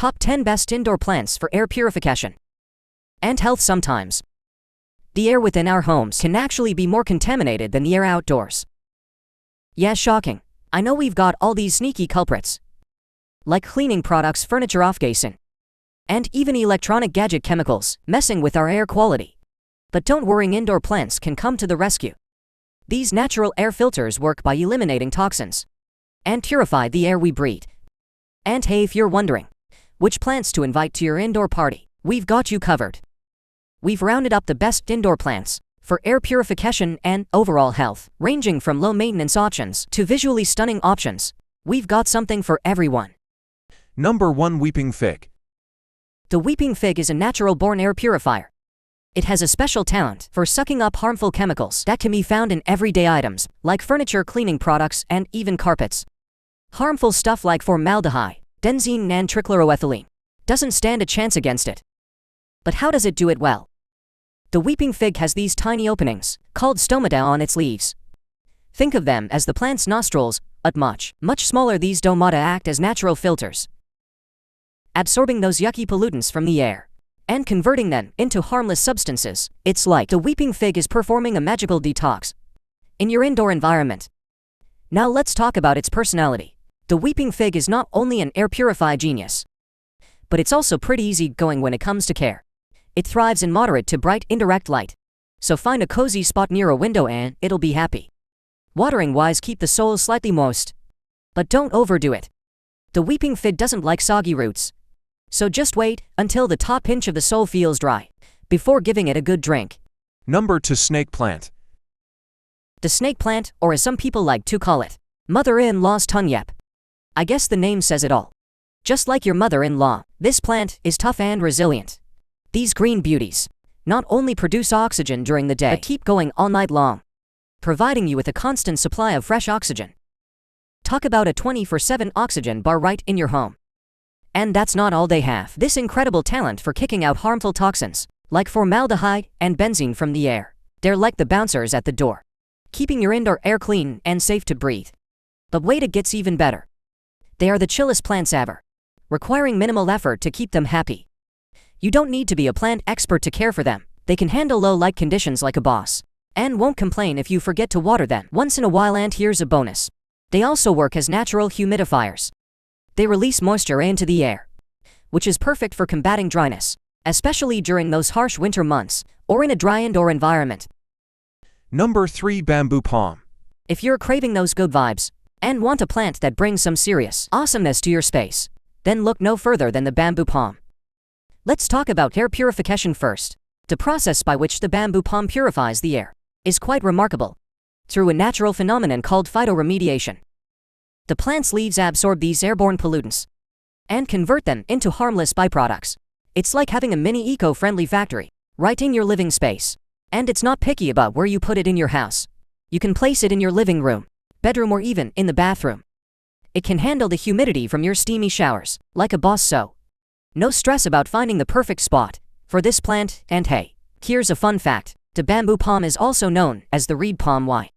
Top 10 Best Indoor Plants for Air Purification and Health. Sometimes the air within our homes can actually be more contaminated than the air outdoors. Yeah, shocking. I know we've got all these sneaky culprits, like cleaning products, furniture off-gassing, and even electronic gadget chemicals messing with our air quality. But don't worry, indoor plants can come to the rescue. These natural air filters work by eliminating toxins and purify the air we breathe. And hey, if you're wondering which plants to invite to your indoor party, we've got you covered. We've rounded up the best indoor plants for air purification and overall health, ranging from low-maintenance options to visually stunning options. We've got something for everyone. Number 1. Weeping Fig. The weeping fig is a natural-born air purifier. It has a special talent for sucking up harmful chemicals that can be found in everyday items, like furniture, cleaning products, and even carpets. Harmful stuff like formaldehyde, benzene, and trichloroethylene doesn't stand a chance against it. But how does it do it well? The weeping fig has these tiny openings, called stomata, on its leaves. Think of them as the plant's nostrils, but much smaller. These stomata act as natural filters, absorbing those yucky pollutants from the air and converting them into harmless substances. It's like the weeping fig is performing a magical detox in your indoor environment. Now let's talk about its personality. The weeping fig is not only an air purify genius, but it's also pretty easygoing when it comes to care. It thrives in moderate to bright indirect light, so find a cozy spot near a window and it'll be happy. Watering-wise, keep the soil slightly moist, but don't overdo it. The weeping fig doesn't like soggy roots, so just wait until the top inch of the soil feels dry before giving it a good drink. Number 2. Snake Plant. The snake plant, or as some people like to call it, mother-in-law's tongue. Yep, I guess the name says it all. Just like your mother-in-law, this plant is tough and resilient. These green beauties not only produce oxygen during the day, but keep going all night long, providing you with a constant supply of fresh oxygen. Talk about a 24/7 oxygen bar right in your home. And that's not all they have. This incredible talent for kicking out harmful toxins, like formaldehyde and benzene, from the air. They're like the bouncers at the door, keeping your indoor air clean and safe to breathe. But wait, it gets even better. They are the chillest plants ever, requiring minimal effort to keep them happy. You don't need to be a plant expert to care for them. They can handle low light conditions like a boss, and won't complain if you forget to water them once in a while. And here's a bonus. They also work as natural humidifiers. They release moisture into the air, which is perfect for combating dryness, especially during those harsh winter months or in a dry indoor environment. Number 3. Bamboo Palm. If you're craving those good vibes and want a plant that brings some serious awesomeness to your space, then look no further than the bamboo palm. Let's talk about air purification first. The process by which the bamboo palm purifies the air is quite remarkable, through a natural phenomenon called phytoremediation. The plant's leaves absorb these airborne pollutants and convert them into harmless byproducts. It's like having a mini eco-friendly factory right in your living space. And it's not picky about where you put it in your house. You can place it in your living room, bedroom, or even in the bathroom. It can handle the humidity from your steamy showers like a boss, so no stress about finding the perfect spot for this plant. And hey, here's a fun fact. The bamboo palm is also known as the reed palm. Why?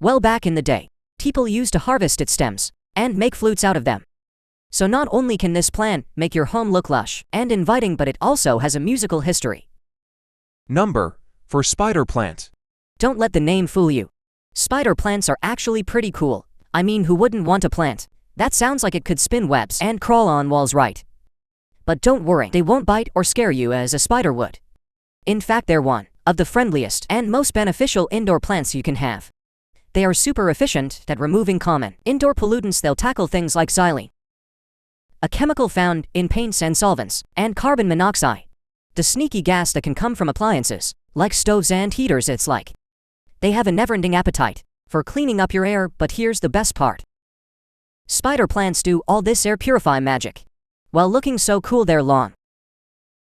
Well, back in the day, people used to harvest its stems and make flutes out of them. So not only can this plant make your home look lush and inviting, but it also has a musical history. Number 4. Spider Plant. Don't let the name fool you. Spider plants are actually pretty cool. I mean, who wouldn't want a plant that sounds like it could spin webs and crawl on walls, right? But don't worry, they won't bite or scare you as a spider would. In fact, they're one of the friendliest and most beneficial indoor plants you can have. They are super efficient at removing common indoor pollutants. They'll tackle things like xylene, a chemical found in paints and solvents, and carbon monoxide, the sneaky gas that can come from appliances like stoves and heaters. It's like they have a never-ending appetite for cleaning up your air. But here's the best part. Spider plants do all this air purify magic while looking so cool. Their long,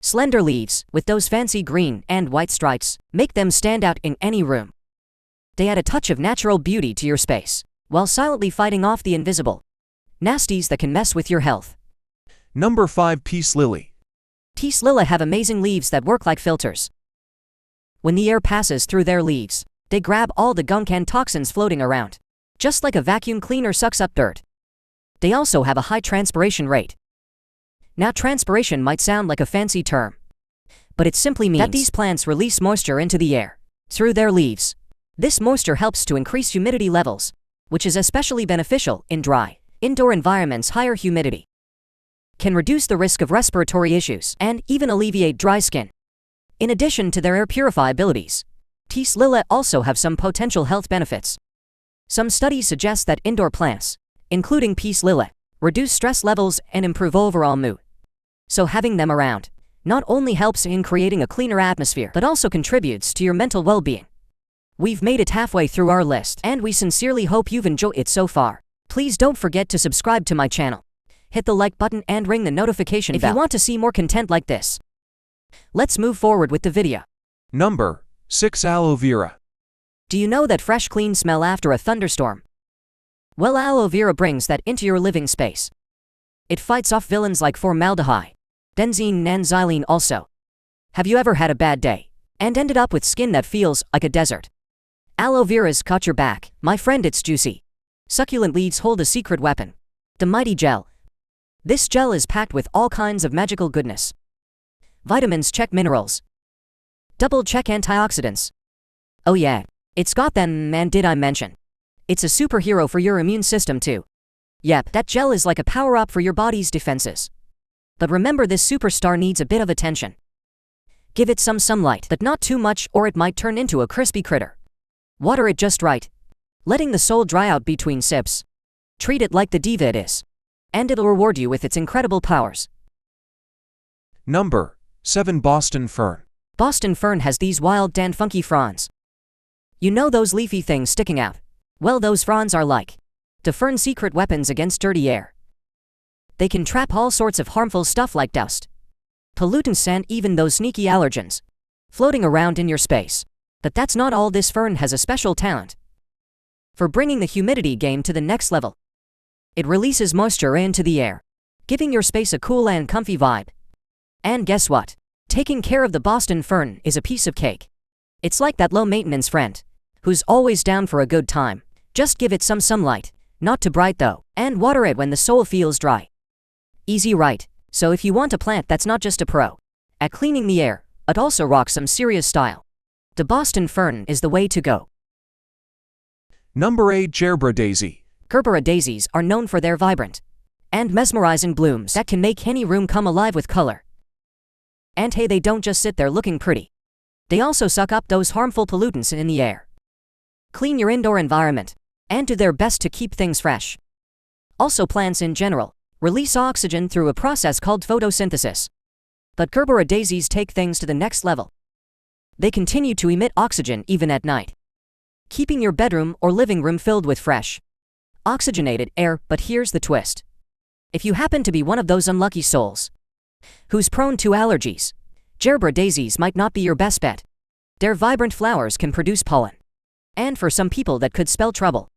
slender leaves with those fancy green and white stripes make them stand out in any room. They add a touch of natural beauty to your space while silently fighting off the invisible nasties that can mess with your health. Number 5. Peace Lily. Peace lily have amazing leaves that work like filters. When the air passes through their leaves, they grab all the gunk and toxins floating around, just like a vacuum cleaner sucks up dirt. They also have a high transpiration rate, Now, transpiration might sound like a fancy term, but it simply means that these plants release moisture into the air through their leaves. This moisture helps to increase humidity levels, which is especially beneficial in dry, indoor environments. Higher humidity can reduce the risk of respiratory issues and even alleviate dry skin. In addition to their air purify abilities, Peace Lily also have some potential health benefits. Some studies suggest that indoor plants, including Peace Lily, reduce stress levels and improve overall mood. So having them around not only helps in creating a cleaner atmosphere, but also contributes to your mental well-being. We've made it halfway through our list, and we sincerely hope you've enjoyed it so far. Please don't forget to subscribe to my channel. Hit the like button and ring the notification bell if you want to see more content like this. Let's move forward with the video. Number 6. Aloe vera. Do you know that fresh clean smell after a thunderstorm? Well, aloe vera brings that into your living space. It fights off villains like formaldehyde, benzene and xylene also. Have you ever had a bad day and ended up with skin that feels like a desert? Aloe vera's got your back, my friend. Its juicy, succulent leaves hold a secret weapon, the mighty gel. This gel is packed with all kinds of magical goodness. Vitamins check minerals. Double check antioxidants. Oh yeah, it's got them, and did I mention? It's a superhero for your immune system too. Yep, that gel is like a power-up for your body's defenses. But remember, this superstar needs a bit of attention. Give it some sunlight, but not too much or it might turn into a crispy critter. Water it just right, letting the soul dry out between sips. Treat it like the diva it is, and it'll reward you with its incredible powers. Number 7. Boston fern. Boston fern has these wild and funky fronds. You know those leafy things sticking out? Well, those fronds are like the fern's secret weapons against dirty air. They can trap all sorts of harmful stuff like dust, pollutants, and even those sneaky allergens floating around in your space. But that's not all. This fern has a special talent for bringing the humidity game to the next level. It releases moisture into the air, giving your space a cool and comfy vibe. And guess what? Taking care of the Boston fern is a piece of cake. It's like that low-maintenance friend who's always down for a good time. Just give it some sunlight, not too bright though, and water it when the soil feels dry. Easy, right? So if you want a plant that's not just a pro at cleaning the air, but also rocks some serious style, the Boston fern is the way to go. Number 8. Gerbera daisy. Gerbera daisies are known for their vibrant and mesmerizing blooms that can make any room come alive with color. And hey, they don't just sit there looking pretty. They also suck up those harmful pollutants in the air, clean your indoor environment, and do their best to keep things fresh. Also, plants in general release oxygen through a process called photosynthesis. But Gerbera daisies take things to the next level. They continue to emit oxygen even at night, keeping your bedroom or living room filled with fresh, oxygenated air. But here's the twist. If you happen to be one of those unlucky souls who's prone to allergies, Gerbera daisies might not be your best bet. Their vibrant flowers can produce pollen, and for some people that could spell trouble.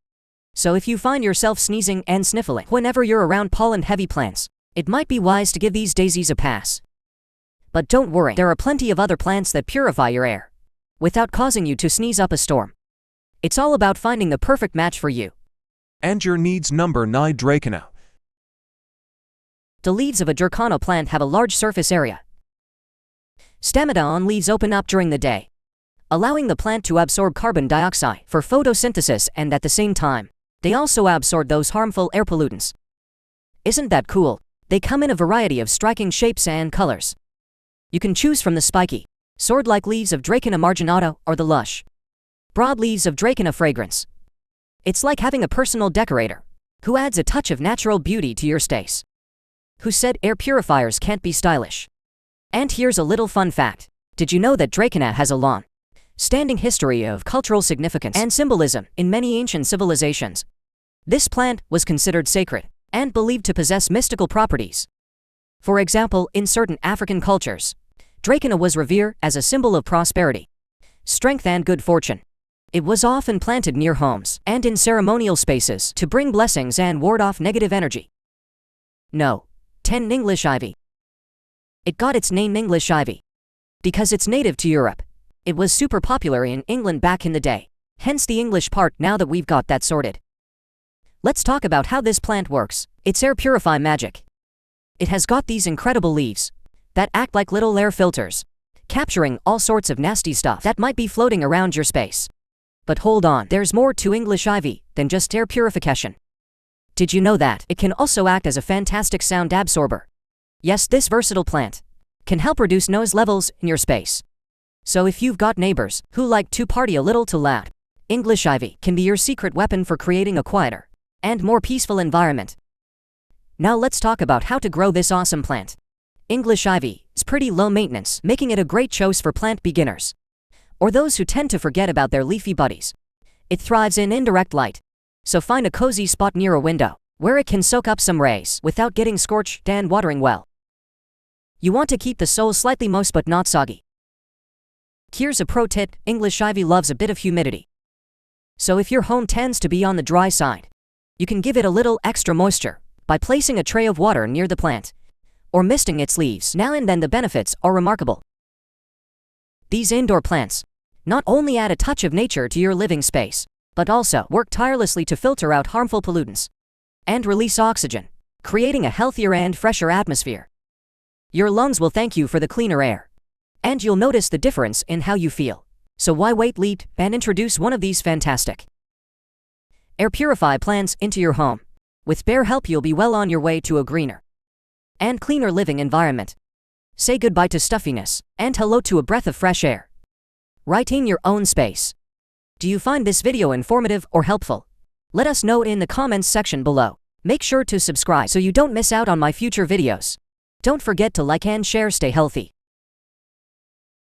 So if you find yourself sneezing and sniffling whenever you're around pollen-heavy plants, it might be wise to give these daisies a pass. But don't worry, there are plenty of other plants that purify your air without causing you to sneeze up a storm. It's all about finding the perfect match for you And your needs. Number 9. Dracaena. The leaves of a Dracaena plant have a large surface area. Stamina on leaves open up during the day, allowing the plant to absorb carbon dioxide for photosynthesis, and at the same time, they also absorb those harmful air pollutants. Isn't that cool? They come in a variety of striking shapes and colors. You can choose from the spiky, sword-like leaves of Dracaena marginata or the lush, broad leaves of Dracaena fragrance. It's like having a personal decorator who adds a touch of natural beauty to your space. Who said air purifiers can't be stylish? And here's a little fun fact. Did you know that Dracaena has a long-standing history of cultural significance and symbolism in many ancient civilizations? This plant was considered sacred and believed to possess mystical properties. For example, in certain African cultures, Dracaena was revered as a symbol of prosperity, strength, and good fortune. It was often planted near homes and in ceremonial spaces to bring blessings and ward off negative energy. No. 10. English ivy. It got its name English ivy because it's native to Europe. It was super popular in England back in the day, hence the English part. Now that we've got that sorted, let's talk about how this plant works. It's air purify magic. It has got these incredible leaves that act like little air filters, capturing all sorts of nasty stuff that might be floating around your space. But hold on, there's more to English ivy than just air purification. Did you know that it can also act as a fantastic sound absorber? Yes, this versatile plant can help reduce noise levels in your space. So if you've got neighbors who like to party a little too loud, English ivy can be your secret weapon for creating a quieter and more peaceful environment. Now let's talk about how to grow this awesome plant. English ivy is pretty low maintenance, making it a great choice for plant beginners or those who tend to forget about their leafy buddies. It thrives in indirect light, so find a cozy spot near a window where it can soak up some rays without getting scorched and watering well. You want to keep the soil slightly moist but not soggy. Here's a pro tip: English ivy loves a bit of humidity. So if your home tends to be on the dry side, you can give it a little extra moisture by placing a tray of water near the plant or misting its leaves now and then. The benefits are remarkable. These indoor plants not only add a touch of nature to your living space, but also work tirelessly to filter out harmful pollutants and release oxygen, creating a healthier and fresher atmosphere. Your lungs will thank you for the cleaner air, and you'll notice the difference in how you feel. So why wait? Leap and introduce one of these fantastic air purify plants into your home. With their help, you'll be well on your way to a greener and cleaner living environment. Say goodbye to stuffiness and hello to a breath of fresh air right in your own space. Do you find this video informative or helpful? Let us know in the comments section below. Make sure to subscribe so you don't miss out on my future videos. Don't forget to like and share. Stay healthy.